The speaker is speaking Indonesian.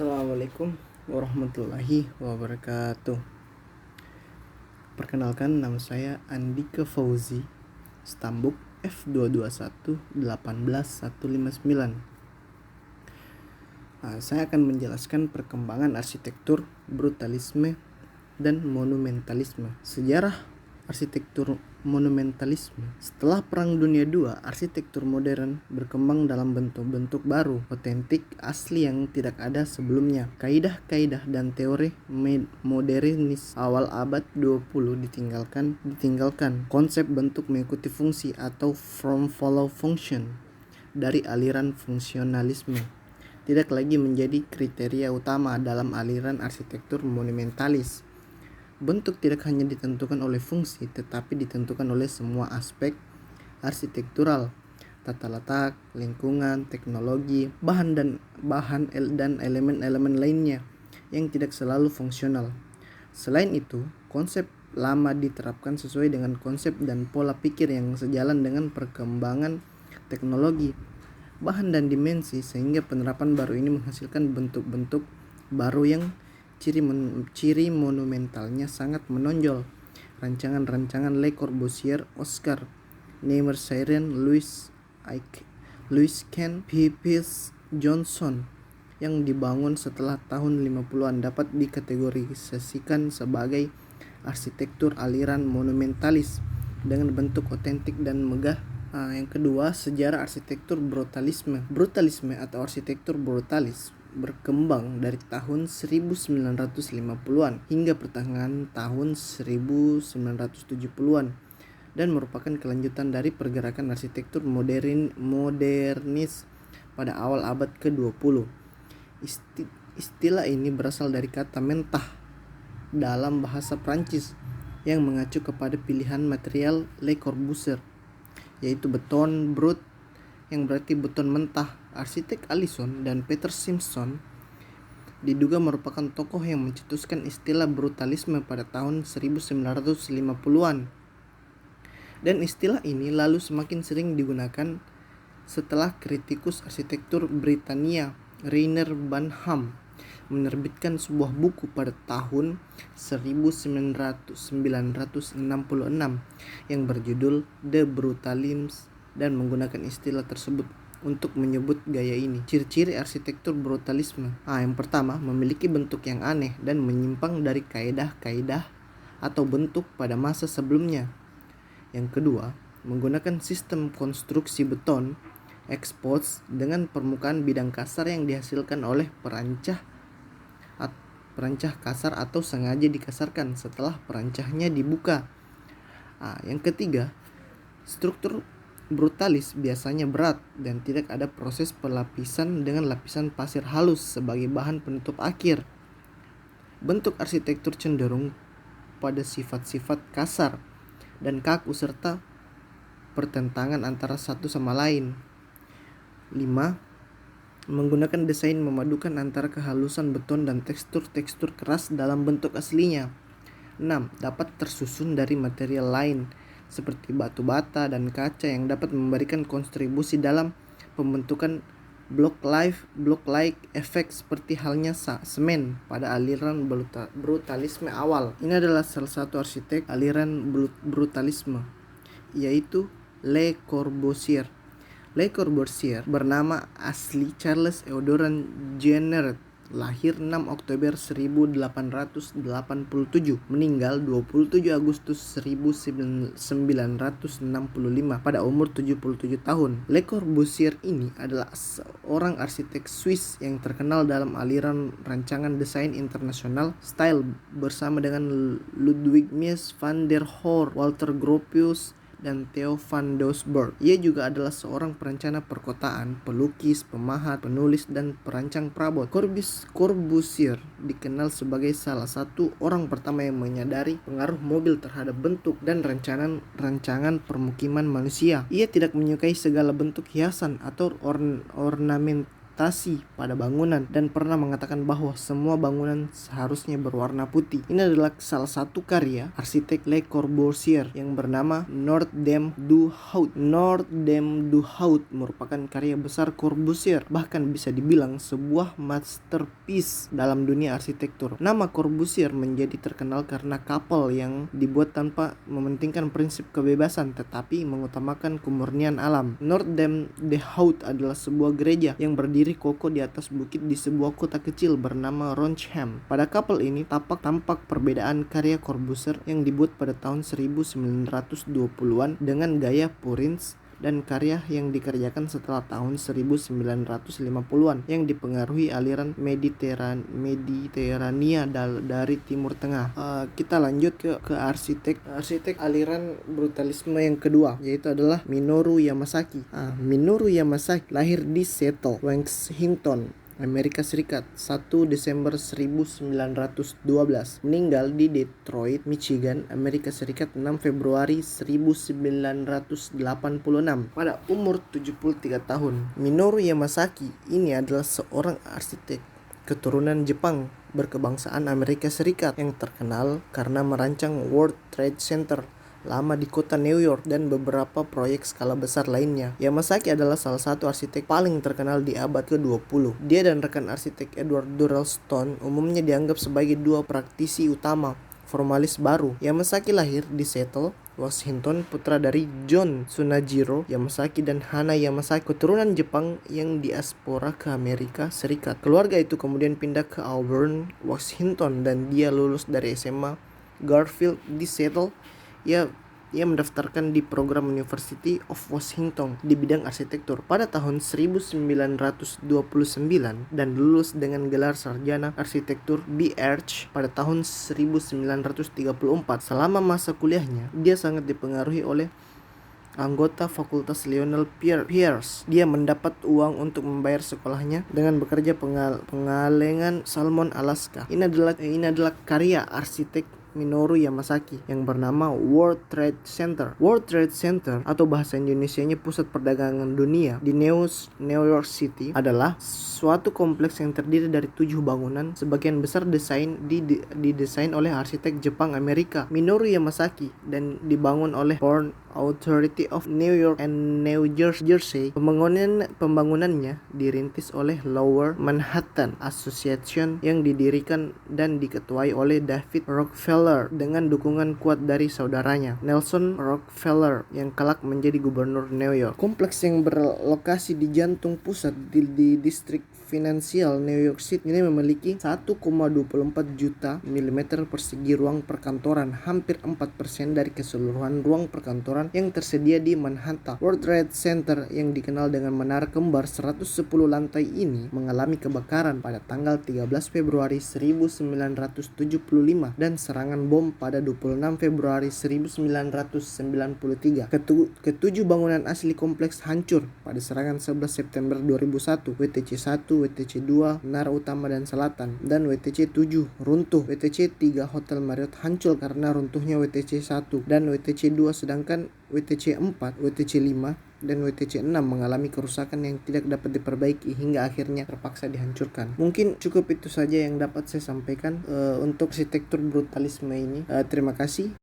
Assalamualaikum warahmatullahi wabarakatuh. Perkenalkan, nama saya Andika Fauzi, Stambuk F22118159. Saya akan menjelaskan perkembangan arsitektur, brutalisme, dan monumentalisme. Sejarah arsitektur monumentalisme. Setelah Perang Dunia II, arsitektur modern berkembang dalam bentuk-bentuk baru, otentik, asli yang tidak ada sebelumnya. Kaidah-kaidah dan teori modernis awal abad 20 ditinggalkan. Konsep bentuk mengikuti fungsi atau form follow function dari aliran fungsionalisme tidak lagi menjadi kriteria utama dalam aliran arsitektur monumentalis. Bentuk tidak hanya ditentukan oleh fungsi, tetapi ditentukan oleh semua aspek arsitektural, tata letak, lingkungan, teknologi, bahan dan elemen-elemen lainnya yang tidak selalu fungsional. Selain itu, konsep lama diterapkan sesuai dengan konsep dan pola pikir yang sejalan dengan perkembangan teknologi, bahan dan dimensi, sehingga penerapan baru ini menghasilkan bentuk-bentuk baru yang ciri monumentalnya sangat menonjol. Rancangan-rancangan Le Corbusier, Oscar Nemershaeren, Louis Kahn, P.P.S. Johnson yang dibangun setelah tahun 50-an dapat dikategorisasikan sebagai arsitektur aliran monumentalis dengan bentuk otentik dan megah. Yang kedua, sejarah arsitektur brutalisme. Brutalisme atau arsitektur brutalis berkembang dari tahun 1950-an hingga pertengahan tahun 1970-an dan merupakan kelanjutan dari pergerakan arsitektur modernis pada awal abad ke-20. Istilah ini berasal dari kata mentah dalam bahasa Prancis yang mengacu kepada pilihan material Le Corbusier, yaitu beton brut yang berarti beton mentah. Arsitek Alison dan Peter Simpson diduga merupakan tokoh yang mencetuskan istilah brutalisme pada tahun 1950-an. Dan istilah ini lalu semakin sering digunakan setelah kritikus arsitektur Britania Rainer Banham menerbitkan sebuah buku pada tahun 1966 yang berjudul The Brutalism dan menggunakan istilah tersebut untuk menyebut gaya ini. Ciri-ciri arsitektur brutalisme. Yang pertama, memiliki bentuk yang aneh dan menyimpang dari kaidah-kaidah atau bentuk pada masa sebelumnya. Yang kedua, menggunakan sistem konstruksi beton expose dengan permukaan bidang kasar yang dihasilkan oleh perancah kasar atau sengaja dikasarkan setelah perancahnya dibuka. Yang ketiga, struktur brutalis biasanya berat dan tidak ada proses pelapisan dengan lapisan pasir halus sebagai bahan penutup akhir. Bentuk arsitektur cenderung pada sifat-sifat kasar dan kaku serta pertentangan antara satu sama lain. 5. Menggunakan desain memadukan antara kehalusan beton dan tekstur-tekstur keras dalam bentuk aslinya. 6. Dapat tersusun dari material lain seperti batu bata dan kaca yang dapat memberikan kontribusi dalam pembentukan block-like effect seperti halnya semen pada aliran brutalisme awal. Ini adalah salah satu arsitek aliran brutalisme, yaitu Le Corbusier. Le Corbusier bernama asli Charles Eudore Jeanneret, lahir 6 Oktober 1887, meninggal 27 Agustus 1965 pada umur 77 tahun. Le Corbusier ini adalah seorang arsitek Swiss yang terkenal dalam aliran rancangan desain internasional style bersama dengan Ludwig Mies van der Rohe, Walter Gropius, dan Theo van Doesburg. Ia juga adalah seorang perencana perkotaan, pelukis, pemahat, penulis, dan perancang perabot. Corbusier dikenal sebagai salah satu orang pertama yang menyadari pengaruh mobil terhadap bentuk dan rancangan permukiman manusia. Ia tidak menyukai segala bentuk hiasan atau ornamental pigmentasi pada bangunan dan pernah mengatakan bahwa semua bangunan seharusnya berwarna putih. Ini adalah salah satu karya arsitek Le Corbusier yang bernama Notre Dame du Haut. Notre Dame du Haut merupakan karya besar Corbusier, bahkan bisa dibilang sebuah masterpiece dalam dunia arsitektur. Nama Corbusier menjadi terkenal karena kapal yang dibuat tanpa mementingkan prinsip kebebasan tetapi mengutamakan kemurnian alam. Notre Dame du Haut adalah sebuah gereja yang berdiri kokoh di atas bukit di sebuah kota kecil bernama Ronchem. Pada kapal ini tampak perbedaan karya Corbusier yang dibuat pada tahun 1920-an dengan gaya Purins dan karya yang dikerjakan setelah tahun 1950-an yang dipengaruhi aliran Mediterania dari Timur Tengah. Kita lanjut ke arsitek aliran brutalisme yang kedua, yaitu adalah Minoru Yamasaki. Minoru Yamasaki lahir di Seattle, Washington, Amerika Serikat 1 Desember 1912, meninggal di Detroit, Michigan, Amerika Serikat 6 Februari 1986 pada umur 73 tahun. Minoru Yamasaki ini adalah seorang arsitek keturunan Jepang berkebangsaan Amerika Serikat yang terkenal karena merancang World Trade Center lama di kota New York dan beberapa proyek skala besar lainnya. Yamasaki adalah salah satu arsitek paling terkenal di abad ke-20. Dia dan rekan arsitek Edward Durrell Stone umumnya dianggap sebagai dua praktisi utama formalis baru. Yamasaki lahir di Seattle, Washington, putra dari John Tsunajiro Yamasaki dan Hana Yamasaki, keturunan Jepang yang diaspora ke Amerika Serikat. Keluarga itu kemudian pindah ke Auburn, Washington, dan dia lulus dari SMA Garfield di Seattle. Ia mendaftarkan di program University of Washington di bidang arsitektur pada tahun 1929 dan lulus dengan gelar sarjana arsitektur B.Arch pada tahun 1934. Selama masa kuliahnya, dia sangat dipengaruhi oleh anggota fakultas Lionel Pierce. Dia mendapat uang untuk membayar sekolahnya dengan bekerja pengalengan salmon Alaska. Ini adalah karya arsitek Minoru Yamasaki yang bernama World Trade Center. World Trade Center atau bahasa Indonesianya Pusat Perdagangan Dunia di New York City adalah suatu kompleks yang terdiri dari 7 bangunan. Sebagian besar didesain oleh arsitek Jepang Amerika Minoru Yamasaki dan dibangun oleh Port Authority of New York and New Jersey. Pembangunannya dirintis oleh Lower Manhattan Association yang didirikan dan diketuai oleh David Rockefeller dengan dukungan kuat dari saudaranya Nelson Rockefeller yang kelak menjadi gubernur New York. Kompleks yang berlokasi di jantung pusat di distrik finansial New York City ini memiliki 1,24 juta mm persegi ruang perkantoran, hampir 4% dari keseluruhan ruang perkantoran yang tersedia di Manhattan. World Trade Center yang dikenal dengan menara kembar 110 lantai ini mengalami kebakaran pada tanggal 13 Februari 1975 dan serangan bom pada 26 Februari 1993. Ketujuh bangunan asli kompleks hancur pada serangan 11 September 2001. WTC 1, WTC 2, Menara Utama dan Selatan, dan WTC 7 runtuh. WTC 3 Hotel Marriott hancur karena runtuhnya WTC 1 dan WTC 2, sedangkan WTC 4, WTC 5, dan WTC 6 mengalami kerusakan yang tidak dapat diperbaiki hingga akhirnya terpaksa dihancurkan. Mungkin cukup itu saja yang dapat saya sampaikan untuk arsitektur brutalisme ini. Terima kasih.